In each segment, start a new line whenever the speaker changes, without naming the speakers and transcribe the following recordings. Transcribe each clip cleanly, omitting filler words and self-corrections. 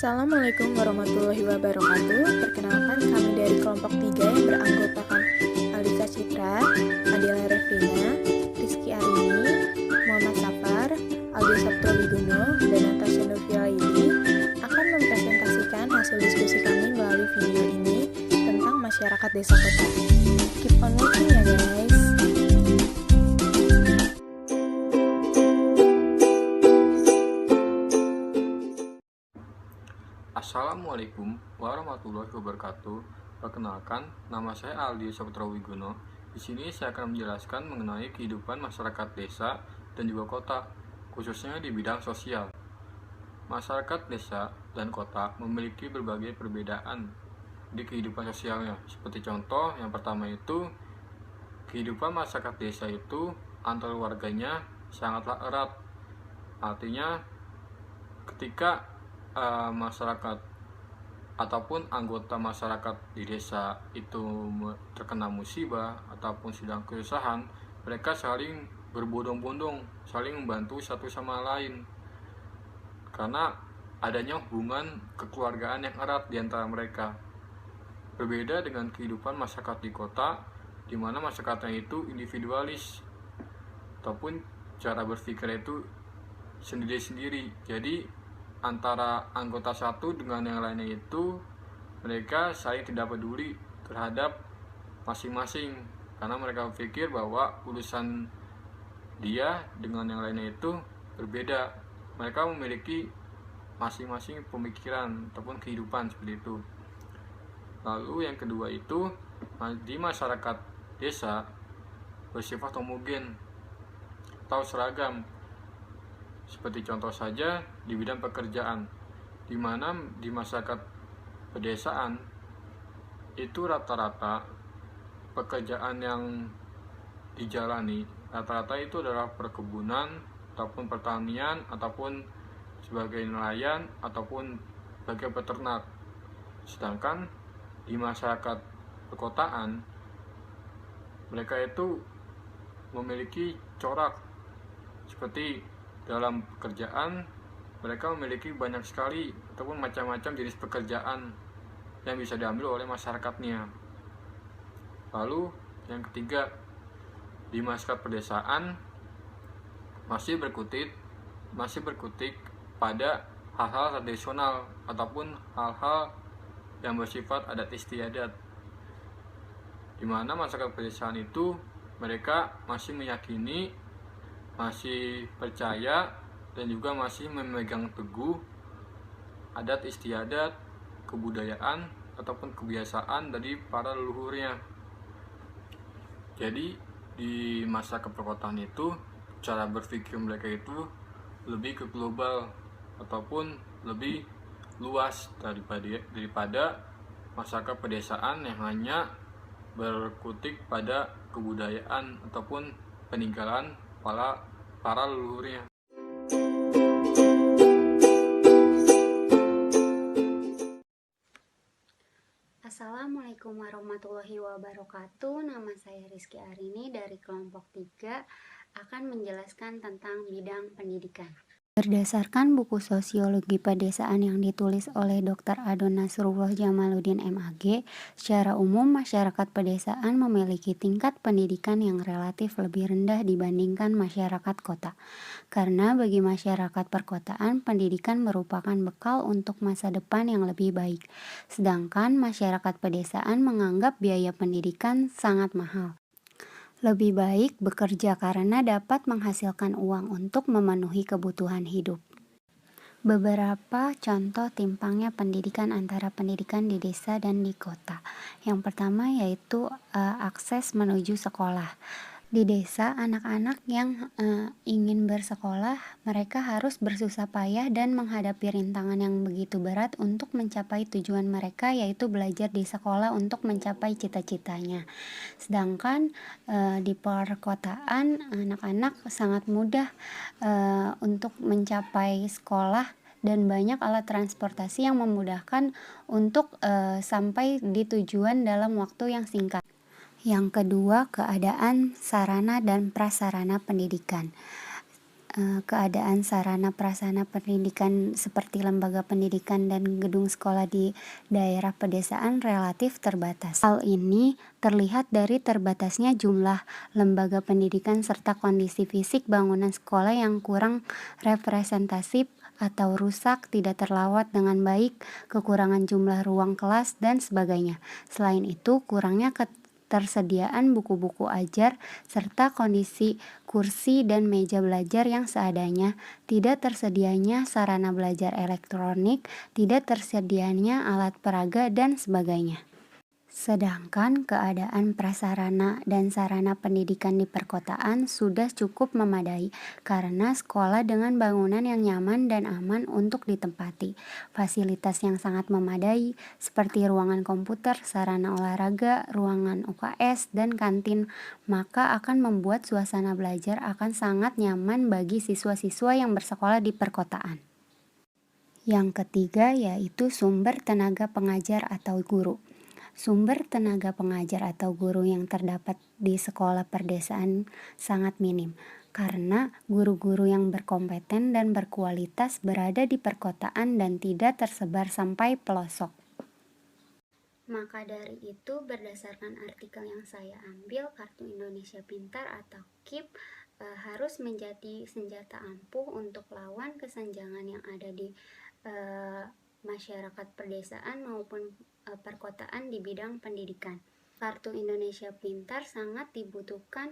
Assalamualaikum warahmatullahi wabarakatuh. Perkenalkan, kami dari kelompok 3 yang beranggotakan Alisa Citra, Adela Revina, Rizky Arini, Muhammad Safar, Aldo Sabto Wigono, dan Natasha Nurfilaidi akan mempresentasikan hasil diskusi kami melalui video ini tentang masyarakat desa kota. Keep on watching ya guys.
Assalamualaikum warahmatullahi wabarakatuh. Perkenalkan, nama saya Aldi Sabto Wigono. Di sini saya akan menjelaskan mengenai kehidupan masyarakat desa dan juga kota, khususnya di bidang sosial. Masyarakat desa dan kota memiliki berbagai perbedaan di kehidupan sosialnya. Seperti contoh, yang pertama itu kehidupan masyarakat desa itu antar warganya sangatlah erat. Artinya ketika masyarakat ataupun anggota masyarakat di desa itu terkena musibah ataupun sedang kesusahan, mereka saling berbondong-bondong, saling membantu satu sama lain karena adanya hubungan kekeluargaan yang erat di antara mereka. Berbeda dengan kehidupan masyarakat di kota, di mana masyarakatnya itu individualis ataupun cara berpikir itu sendiri-sendiri. Jadi antara anggota satu dengan yang lainnya itu mereka saling tidak peduli terhadap masing-masing karena mereka berpikir bahwa urusan dia dengan yang lainnya itu berbeda. Mereka memiliki masing-masing pemikiran ataupun kehidupan seperti itu. Lalu yang kedua itu, di masyarakat desa bersifat homogen atau seragam. Seperti contoh saja di bidang pekerjaan, di mana di masyarakat pedesaan itu rata-rata pekerjaan yang dijalani rata-rata itu adalah perkebunan ataupun pertanian ataupun sebagai nelayan ataupun sebagai peternak. Sedangkan di masyarakat perkotaan mereka itu memiliki corak seperti dalam pekerjaan mereka memiliki banyak sekali ataupun macam-macam jenis pekerjaan yang bisa diambil oleh masyarakatnya. Lalu yang ketiga, di masyarakat pedesaan masih berkutik pada hal-hal tradisional ataupun hal-hal yang bersifat adat istiadat, di mana masyarakat pedesaan itu mereka masih meyakini, masih percaya, dan juga masih memegang teguh adat istiadat, kebudayaan, ataupun kebiasaan dari para leluhurnya. Jadi di masa perkotaan itu cara berpikir mereka itu lebih ke global ataupun lebih luas daripada masyarakat pedesaan yang hanya berkutik pada kebudayaan ataupun peninggalan para leluhurnya.
Assalamualaikum warahmatullahi wabarakatuh. Nama saya Rizky Arini dari kelompok 3 akan menjelaskan tentang bidang pendidikan. Berdasarkan buku Sosiologi Pedesaan yang ditulis oleh Dr. Adon Nasrullah Jamaluddin MAG, secara umum masyarakat pedesaan memiliki tingkat pendidikan yang relatif lebih rendah dibandingkan masyarakat kota. Karena bagi masyarakat perkotaan, pendidikan merupakan bekal untuk masa depan yang lebih baik. Sedangkan masyarakat pedesaan menganggap biaya pendidikan sangat mahal. Lebih baik bekerja karena dapat menghasilkan uang untuk memenuhi kebutuhan hidup. Beberapa contoh timpangnya pendidikan antara pendidikan di desa dan di kota. Yang pertama yaitu akses menuju sekolah. Di desa, anak-anak yang ingin bersekolah, mereka harus bersusah payah dan menghadapi rintangan yang begitu berat untuk mencapai tujuan mereka, yaitu belajar di sekolah untuk mencapai cita-citanya. Sedangkan di perkotaan, anak-anak sangat mudah untuk mencapai sekolah dan banyak alat transportasi yang memudahkan untuk sampai di tujuan dalam waktu yang singkat. Yang kedua, keadaan sarana dan prasarana pendidikan. keadaan sarana prasarana pendidikan seperti lembaga pendidikan dan gedung sekolah di daerah pedesaan relatif terbatas. Hal ini terlihat dari terbatasnya jumlah lembaga pendidikan serta kondisi fisik bangunan sekolah yang kurang representatif atau rusak, tidak terlawat dengan baik, kekurangan jumlah ruang kelas, dan sebagainya. Selain itu, kurangnya ketersediaan buku-buku ajar serta kondisi kursi dan meja belajar yang seadanya, tidak tersedianya sarana belajar elektronik, tidak tersedianya alat peraga, dan sebagainya. Sedangkan keadaan prasarana dan sarana pendidikan di perkotaan sudah cukup memadai karena sekolah dengan bangunan yang nyaman dan aman untuk ditempati, fasilitas yang sangat memadai seperti ruangan komputer, sarana olahraga, ruangan UKS, dan kantin, maka akan membuat suasana belajar akan sangat nyaman bagi siswa-siswa yang bersekolah di perkotaan. Yang ketiga yaitu sumber tenaga pengajar atau guru. Sumber tenaga pengajar atau guru yang terdapat di sekolah perdesaan sangat minim, karena guru-guru yang berkompeten dan berkualitas berada di perkotaan dan tidak tersebar sampai pelosok. Maka dari itu, berdasarkan artikel yang saya ambil, Kartu Indonesia Pintar atau KIP harus menjadi senjata ampuh untuk lawan kesenjangan yang ada di masyarakat perdesaan maupun perkotaan di bidang pendidikan. Kartu Indonesia Pintar sangat dibutuhkan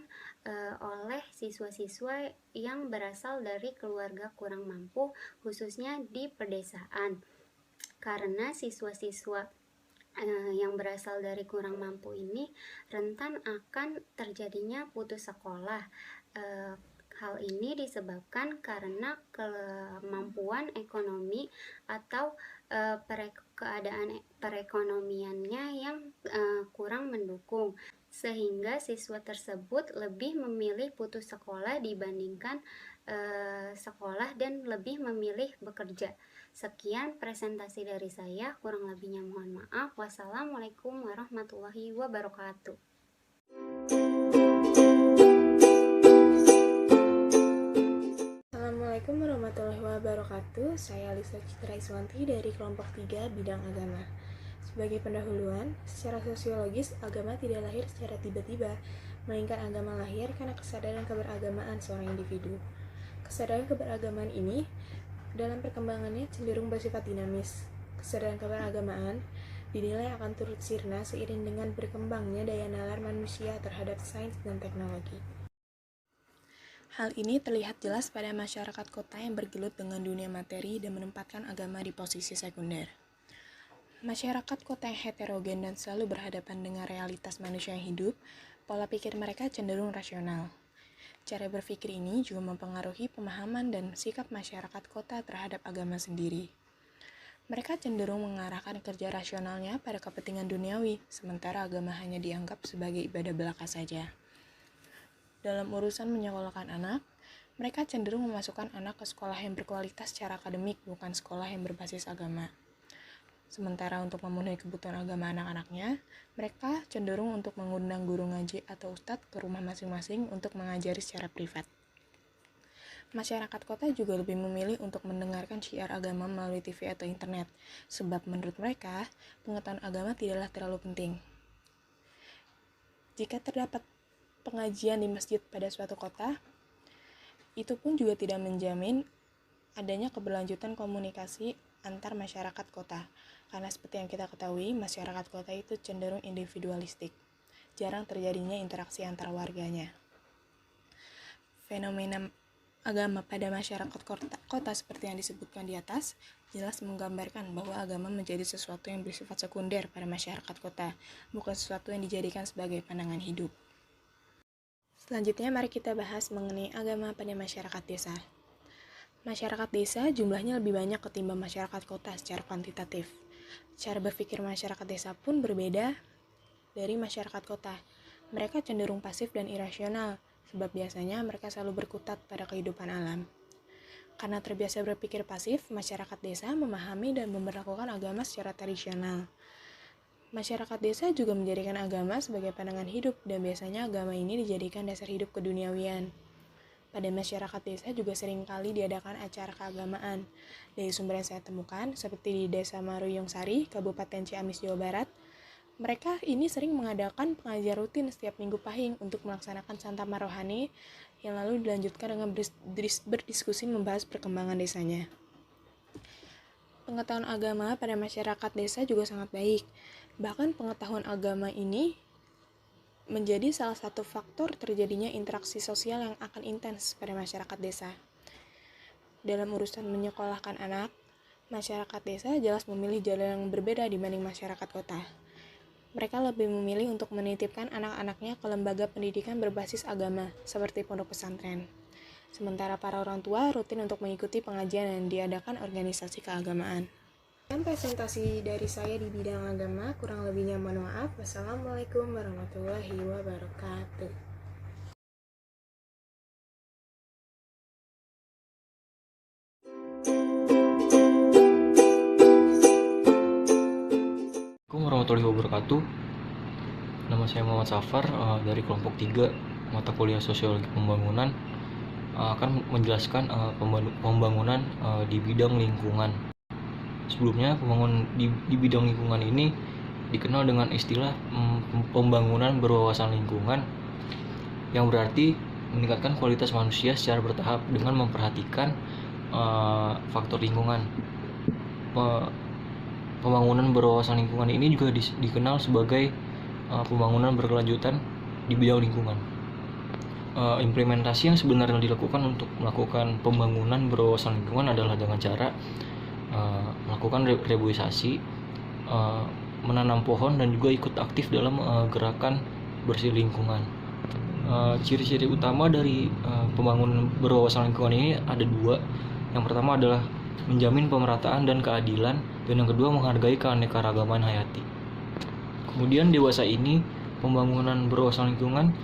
oleh siswa-siswa yang berasal dari keluarga kurang mampu, khususnya di pedesaan. Karena siswa-siswa yang berasal dari kurang mampu ini rentan akan terjadinya putus sekolah. Hal ini disebabkan karena kemampuan ekonomi atau keadaan perekonomiannya yang kurang mendukung, sehingga siswa tersebut lebih memilih putus sekolah dibandingkan sekolah dan lebih memilih bekerja. Sekian presentasi dari saya, kurang lebihnya mohon maaf. Wassalamualaikum warahmatullahi wabarakatuh.
Assalamualaikum warahmatullahi wabarakatuh. Saya Lisa Citra Iswanti dari kelompok 3 bidang agama. Sebagai pendahuluan, secara sosiologis, agama tidak lahir secara tiba-tiba, melainkan agama lahir karena kesadaran keberagamaan seorang individu. Kesadaran keberagamaan ini dalam perkembangannya cenderung bersifat dinamis. Kesadaran keberagamaan dinilai akan turut sirna seiring dengan berkembangnya daya nalar manusia terhadap sains dan teknologi. Hal ini terlihat jelas pada masyarakat kota yang bergelut dengan dunia materi dan menempatkan agama di posisi sekunder. Masyarakat kota yang heterogen dan selalu berhadapan dengan realitas manusia yang hidup, pola pikir mereka cenderung rasional. Cara berpikir ini juga mempengaruhi pemahaman dan sikap masyarakat kota terhadap agama sendiri. Mereka cenderung mengarahkan kerja rasionalnya pada kepentingan duniawi, sementara agama hanya dianggap sebagai ibadah belaka saja. Dalam urusan menyekolahkan anak, mereka cenderung memasukkan anak ke sekolah yang berkualitas secara akademik, bukan sekolah yang berbasis agama. Sementara untuk memenuhi kebutuhan agama anak-anaknya, mereka cenderung untuk mengundang guru ngaji atau ustadz ke rumah masing-masing untuk mengajari secara privat. Masyarakat kota juga lebih memilih untuk mendengarkan syiar agama melalui TV atau internet, sebab menurut mereka, pengetahuan agama tidaklah terlalu penting. Jika terdapat pengajian di masjid pada suatu kota, itu pun juga tidak menjamin adanya keberlanjutan komunikasi antar masyarakat kota, karena seperti yang kita ketahui, masyarakat kota itu cenderung individualistik, jarang terjadinya interaksi antar warganya. Fenomena agama pada masyarakat kota seperti yang disebutkan di atas, jelas menggambarkan bahwa agama menjadi sesuatu yang bersifat sekunder pada masyarakat kota, bukan sesuatu yang dijadikan sebagai pandangan hidup. Selanjutnya, mari kita bahas mengenai agama pada masyarakat desa. Masyarakat desa jumlahnya lebih banyak ketimbang masyarakat kota secara kuantitatif. Cara berpikir masyarakat desa pun berbeda dari masyarakat kota. Mereka cenderung pasif dan irasional, sebab biasanya mereka selalu berkutat pada kehidupan alam. Karena terbiasa berpikir pasif, masyarakat desa memahami dan memperlakukan agama secara tradisional. Masyarakat desa juga menjadikan agama sebagai pandangan hidup dan biasanya agama ini dijadikan dasar hidup keduniawian. pada masyarakat desa juga seringkali diadakan acara keagamaan. Dari sumber yang saya temukan, seperti di Desa Maruyung Sari, Kabupaten Ciamis, Jawa Barat, mereka ini sering mengadakan pengajian rutin setiap Minggu Pahing untuk melaksanakan santama rohani yang lalu dilanjutkan dengan berdiskusi membahas perkembangan desanya. Pengetahuan agama pada masyarakat desa juga sangat baik. Bahkan pengetahuan agama ini menjadi salah satu faktor terjadinya interaksi sosial yang akan intens pada masyarakat desa. Dalam urusan menyekolahkan anak, masyarakat desa jelas memilih jalan yang berbeda dibanding masyarakat kota. Mereka lebih memilih untuk menitipkan anak-anaknya ke lembaga pendidikan berbasis agama, seperti pondok pesantren. Sementara para orang tua rutin untuk mengikuti pengajian yang diadakan organisasi keagamaan. Dan presentasi dari saya di bidang agama, kurang lebihnya mohon maaf. Wassalamualaikum warahmatullahi wabarakatuh.
Assalamualaikum warahmatullahi wabarakatuh. Nama saya Muhammad Safar dari kelompok 3 mata kuliah Sosiologi Pembangunan, akan menjelaskan pembangunan di bidang lingkungan. Sebelumnya, pembangunan di bidang lingkungan ini dikenal dengan istilah pembangunan berwawasan lingkungan, yang berarti meningkatkan kualitas manusia secara bertahap dengan memperhatikan faktor lingkungan. Pembangunan berwawasan lingkungan ini juga dikenal sebagai pembangunan berkelanjutan di bidang lingkungan. Implementasi yang sebenarnya dilakukan untuk melakukan pembangunan berwawasan lingkungan adalah dengan cara melakukan reboisasi, menanam pohon, dan juga ikut aktif dalam gerakan bersih lingkungan. Ciri-ciri utama dari pembangunan berwawasan lingkungan ini ada 2. Yang pertama adalah menjamin pemerataan dan keadilan, dan yang kedua menghargai keanekaragaman hayati. Kemudian dewasa ini, pembangunan berwawasan lingkungan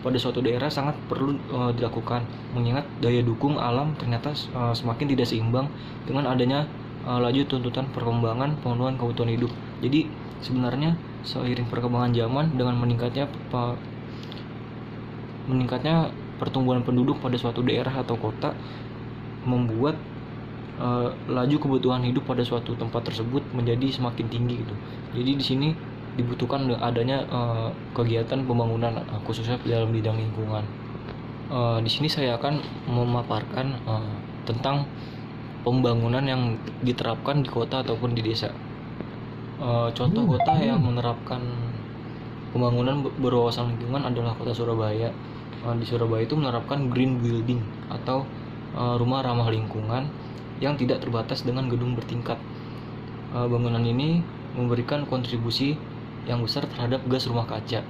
pada suatu daerah sangat perlu dilakukan, mengingat daya dukung alam ternyata semakin tidak seimbang dengan adanya laju tuntutan perkembangan pemenuhan kebutuhan hidup. Jadi sebenarnya seiring perkembangan zaman dengan meningkatnya pertumbuhan penduduk pada suatu daerah atau kota, membuat laju kebutuhan hidup pada suatu tempat tersebut menjadi semakin tinggi gitu. Jadi di sini dibutuhkan adanya kegiatan pembangunan khususnya dalam bidang lingkungan. Di sini saya akan memaparkan tentang pembangunan yang diterapkan di kota ataupun di desa. Contoh kota yang menerapkan pembangunan berwawasan lingkungan adalah kota Surabaya. Di Surabaya itu menerapkan green building atau rumah ramah lingkungan yang tidak terbatas dengan gedung bertingkat. Bangunan ini memberikan kontribusi yang besar terhadap gas rumah kaca,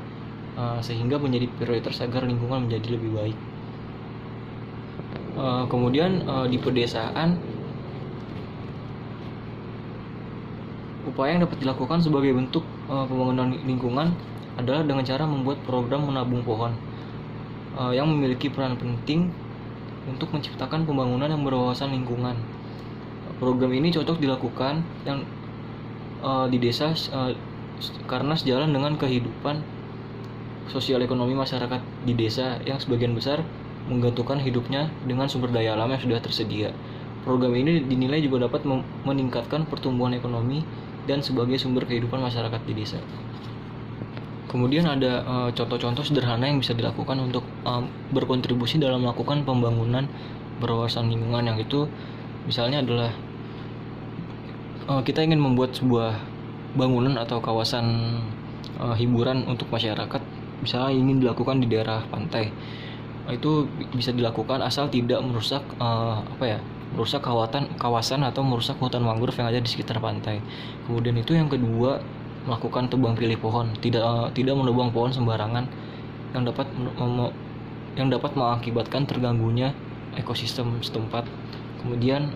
sehingga menjadi prioritas agar lingkungan menjadi lebih baik. Kemudian di pedesaan, upaya yang dapat dilakukan sebagai bentuk pembangunan lingkungan adalah dengan cara membuat program menabung pohon, yang memiliki peran penting untuk menciptakan pembangunan yang berwawasan lingkungan. Program ini cocok dilakukan di desa karena sejalan dengan kehidupan sosial ekonomi masyarakat di desa yang sebagian besar menggantungkan hidupnya dengan sumber daya alam yang sudah tersedia. Program ini dinilai juga dapat meningkatkan pertumbuhan ekonomi dan sebagai sumber kehidupan masyarakat di desa. Kemudian ada contoh-contoh sederhana yang bisa dilakukan untuk berkontribusi dalam melakukan pembangunan berwawasan lingkungan, yang itu misalnya adalah kita ingin membuat sebuah bangunan atau kawasan hiburan untuk masyarakat, misalnya ingin dilakukan di daerah pantai. Itu bisa dilakukan asal tidak merusak merusak kawasan atau merusak hutan mangrove yang ada di sekitar pantai. Kemudian itu yang kedua, melakukan tebang pilih pohon, tidak menebang pohon sembarangan yang dapat mengakibatkan terganggunya ekosistem setempat. Kemudian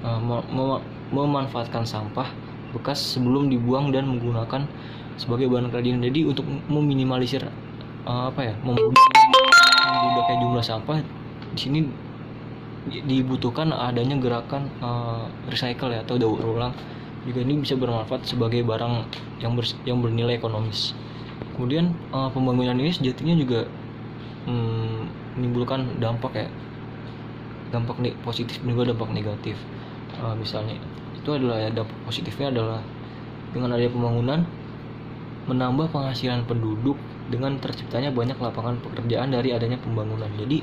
memanfaatkan sampah bekas sebelum dibuang dan menggunakan sebagai bahan kerajinan. Jadi untuk meminimalisir membudaknya jumlah sampah, di sini dibutuhkan adanya gerakan recycle atau daur ulang. Juga ini bisa bermanfaat sebagai barang yang bernilai ekonomis. Kemudian pembangunan ini sejatinya juga menimbulkan dampak dampak positif dan juga dampak negatif. Misalnya itu adalah dampak positifnya adalah dengan adanya pembangunan menambah penghasilan penduduk dengan terciptanya banyak lapangan pekerjaan dari adanya pembangunan. Jadi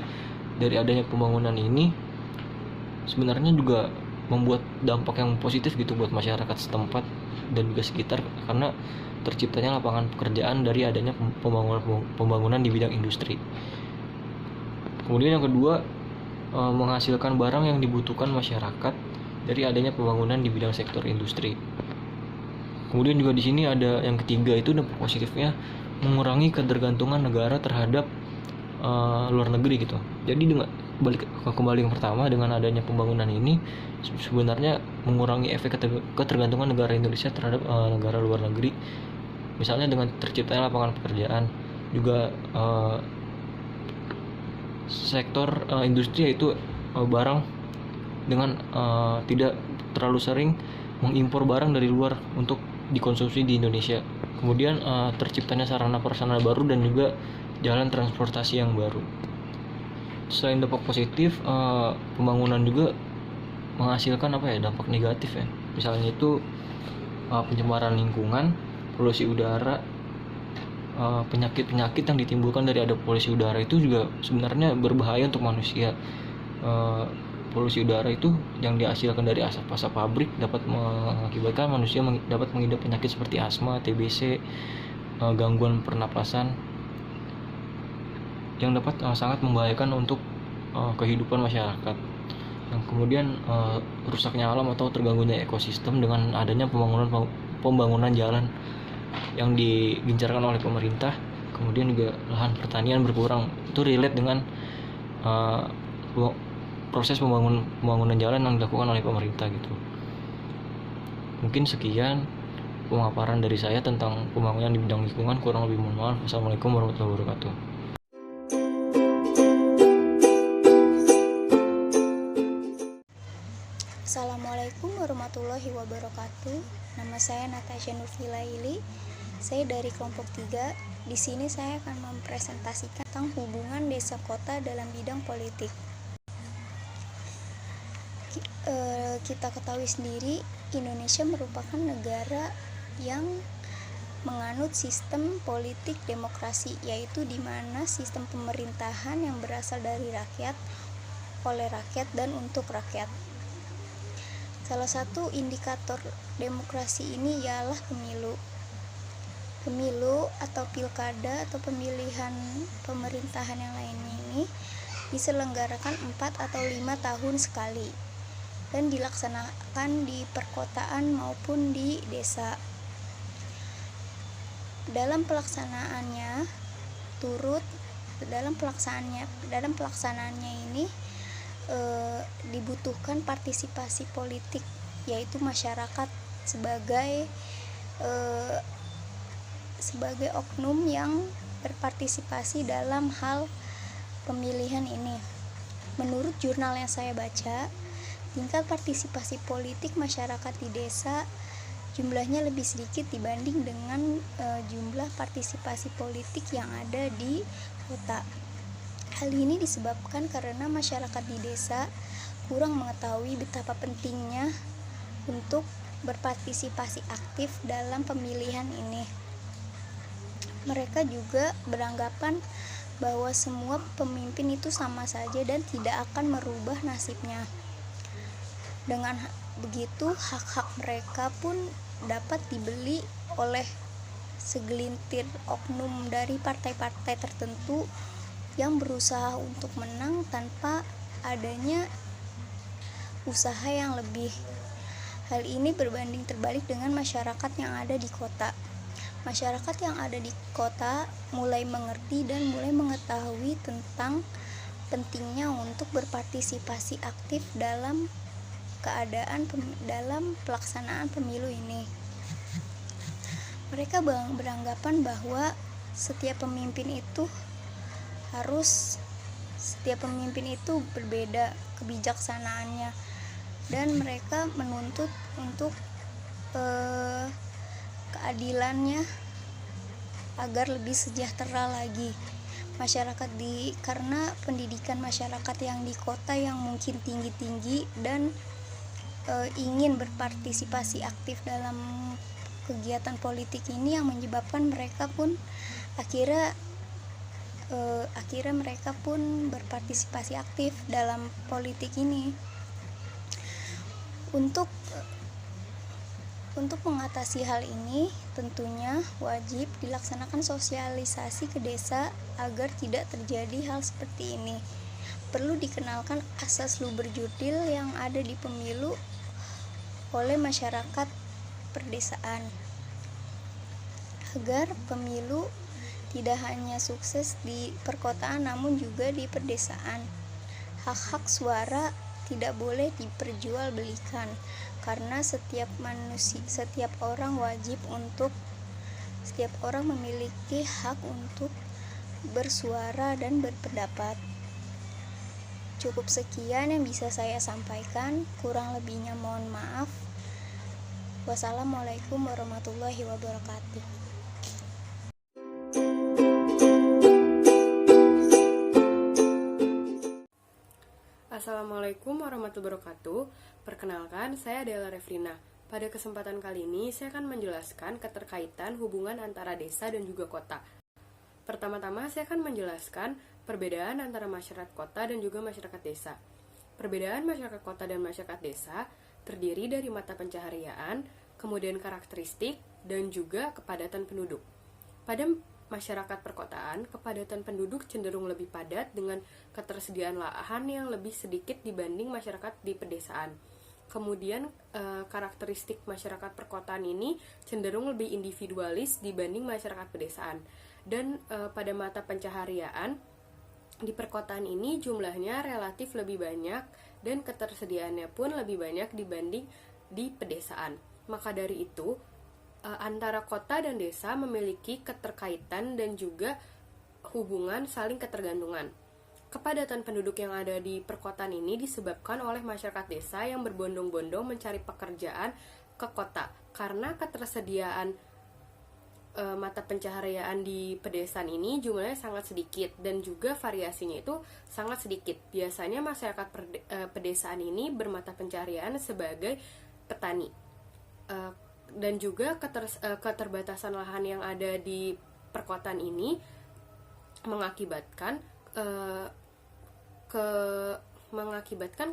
dari adanya pembangunan ini sebenarnya juga membuat dampak yang positif gitu buat masyarakat setempat dan juga sekitar, karena terciptanya lapangan pekerjaan dari adanya pembangunan di bidang industri. Kemudian yang kedua, menghasilkan barang yang dibutuhkan masyarakat dari adanya pembangunan di bidang sektor industri. Kemudian juga di sini ada yang ketiga, itu dampak positifnya mengurangi ketergantungan negara terhadap luar negeri gitu. Jadi dengan kembali yang pertama, dengan adanya pembangunan ini sebenarnya mengurangi efek ketergantungan negara Indonesia terhadap negara luar negeri. Misalnya dengan terciptanya lapangan pekerjaan, juga sektor industri, yaitu barang dengan tidak terlalu sering mengimpor barang dari luar untuk dikonsumsi di Indonesia. Kemudian terciptanya sarana prasarana baru dan juga jalan transportasi yang baru. Selain dampak positif, pembangunan juga menghasilkan dampak negatif ya. Misalnya itu pencemaran lingkungan, polusi udara, penyakit-penyakit yang ditimbulkan dari ada polusi udara itu juga sebenarnya berbahaya untuk manusia. Polusi udara itu yang dihasilkan dari asap-asap pabrik dapat mengakibatkan manusia dapat mengidap penyakit seperti asma, TBC, gangguan pernapasan yang dapat sangat membahayakan untuk kehidupan masyarakat. Yang kemudian rusaknya alam atau terganggunya ekosistem dengan adanya pembangunan jalan yang digencarkan oleh pemerintah. Kemudian juga lahan pertanian berkurang. Itu relate dengan proses pembangunan jalan yang dilakukan oleh pemerintah gitu. Mungkin sekian pemaparan dari saya tentang pembangunan di bidang lingkungan. Kurang lebih mohon maaf. Wassalamualaikum warahmatullahi wabarakatuh.
Assalamualaikum warahmatullahi wabarakatuh. Nama saya Natasha Nurfilaili. Saya dari kelompok 3. Di sini saya akan mempresentasikan tentang hubungan desa kota dalam bidang politik. Kita ketahui sendiri, Indonesia merupakan negara yang menganut sistem politik demokrasi, yaitu di mana sistem pemerintahan yang berasal dari rakyat, oleh rakyat, dan untuk rakyat. Salah satu indikator demokrasi ini ialah pemilu. Pemilu atau pilkada atau pemilihan pemerintahan yang lainnya ini diselenggarakan 4 atau 5 tahun sekali dan dilaksanakan di perkotaan maupun di desa. Dalam pelaksanaannya ini dibutuhkan partisipasi politik, yaitu masyarakat sebagai oknum yang berpartisipasi dalam hal pemilihan ini. Menurut jurnal yang saya baca, tingkat partisipasi politik masyarakat di desa jumlahnya lebih sedikit dibanding dengan jumlah partisipasi politik yang ada di kota. Hal ini disebabkan karena masyarakat di desa kurang mengetahui betapa pentingnya untuk berpartisipasi aktif dalam pemilihan ini. Mereka juga beranggapan bahwa semua pemimpin itu sama saja dan tidak akan merubah nasibnya. Dengan begitu, hak-hak mereka pun dapat dibeli oleh segelintir oknum dari partai-partai tertentu yang berusaha untuk menang tanpa adanya usaha yang lebih. Hal ini berbanding terbalik dengan masyarakat yang ada di kota. Masyarakat yang ada di kota mulai mengerti dan mulai mengetahui tentang pentingnya untuk berpartisipasi aktif dalam pelaksanaan pemilu ini. Mereka beranggapan bahwa setiap pemimpin itu berbeda kebijaksanaannya, dan mereka menuntut untuk keadilannya agar lebih sejahtera lagi.
karena pendidikan masyarakat yang di kota yang mungkin tinggi-tinggi dan ingin berpartisipasi aktif dalam kegiatan politik ini, yang menyebabkan mereka pun akhirnya mereka pun berpartisipasi aktif dalam politik ini. Untuk mengatasi hal ini, tentunya wajib dilaksanakan sosialisasi ke desa agar tidak terjadi hal seperti ini. Perlu dikenalkan asas luber-jurdil yang ada di pemilu oleh masyarakat perdesaan, agar pemilu tidak hanya sukses di perkotaan namun juga di perdesaan. Hak-hak suara tidak boleh diperjualbelikan, karena setiap orang memiliki hak untuk bersuara dan berpendapat. Cukup sekian yang bisa saya sampaikan, kurang lebihnya mohon maaf. Wassalamualaikum warahmatullahi wabarakatuh.
Assalamualaikum warahmatullahi wabarakatuh. Perkenalkan, saya Dela Refrina. Pada kesempatan kali ini, saya akan menjelaskan keterkaitan hubungan antara desa dan juga kota. Pertama-tama, saya akan menjelaskan perbedaan antara masyarakat kota dan juga masyarakat desa. Perbedaan masyarakat kota dan masyarakat desa terdiri dari mata pencaharian, kemudian karakteristik, dan juga kepadatan penduduk. Pada masyarakat perkotaan, kepadatan penduduk cenderung lebih padat dengan ketersediaan lahan yang lebih sedikit dibanding masyarakat di pedesaan. Kemudian karakteristik masyarakat perkotaan ini cenderung lebih individualis dibanding masyarakat pedesaan. Dan pada mata pencaharian, di perkotaan ini jumlahnya relatif lebih banyak dan ketersediaannya pun lebih banyak dibanding di pedesaan. Maka dari itu, antara kota dan desa memiliki keterkaitan dan juga hubungan saling ketergantungan. Kepadatan penduduk yang ada di perkotaan ini disebabkan oleh masyarakat desa yang berbondong-bondong mencari pekerjaan ke kota, karena ketersediaan mata pencaharian di pedesaan ini jumlahnya sangat sedikit dan juga variasinya itu sangat sedikit. Biasanya masyarakat pedesaan ini bermata pencaharian sebagai petani. Dan juga keterbatasan lahan yang ada di perkotaan ini mengakibatkan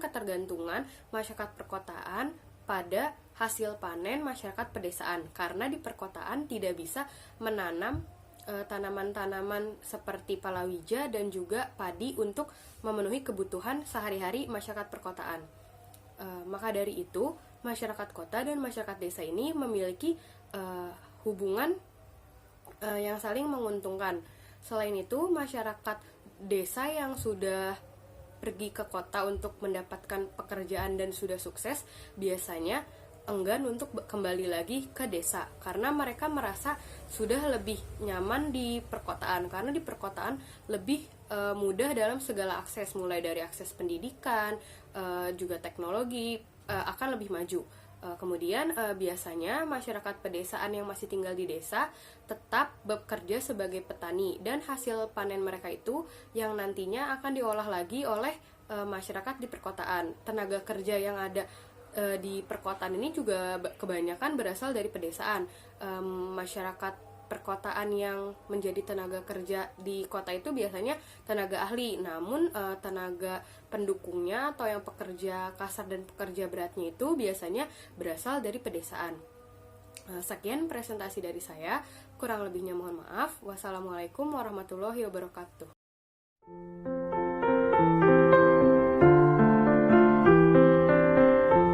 ketergantungan masyarakat perkotaan pada hasil panen masyarakat pedesaan, karena di perkotaan tidak bisa menanam tanaman-tanaman seperti palawija dan juga padi untuk memenuhi kebutuhan sehari-hari masyarakat perkotaan. Maka dari itu, masyarakat kota dan masyarakat desa ini memiliki hubungan yang saling menguntungkan. Selain itu, masyarakat desa yang sudah pergi ke kota untuk mendapatkan pekerjaan dan sudah sukses biasanya enggan untuk kembali lagi ke desa, karena mereka merasa sudah lebih nyaman di perkotaan, karena di perkotaan lebih mudah dalam segala akses, mulai dari akses pendidikan, juga teknologi akan lebih maju. Kemudian biasanya masyarakat pedesaan yang masih tinggal di desa tetap bekerja sebagai petani, dan hasil panen mereka itu yang nantinya akan diolah lagi oleh masyarakat di perkotaan. Tenaga kerja yang ada di perkotaan ini juga kebanyakan berasal dari pedesaan. Masyarakat perkotaan yang menjadi tenaga kerja di kota itu biasanya tenaga ahli, namun tenaga pendukungnya atau yang pekerja kasar dan pekerja beratnya itu biasanya berasal dari pedesaan. Sekian presentasi dari saya, kurang lebihnya mohon maaf. Wassalamualaikum warahmatullahi wabarakatuh.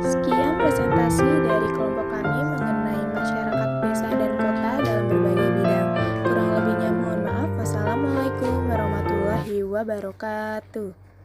Sekian presentasi dari kelompok kami mengenai masyarakat desa dan kota dalam berbagai bidang. Kurang lebihnya mohon maaf. Wassalamualaikum warahmatullahi wabarakatuh.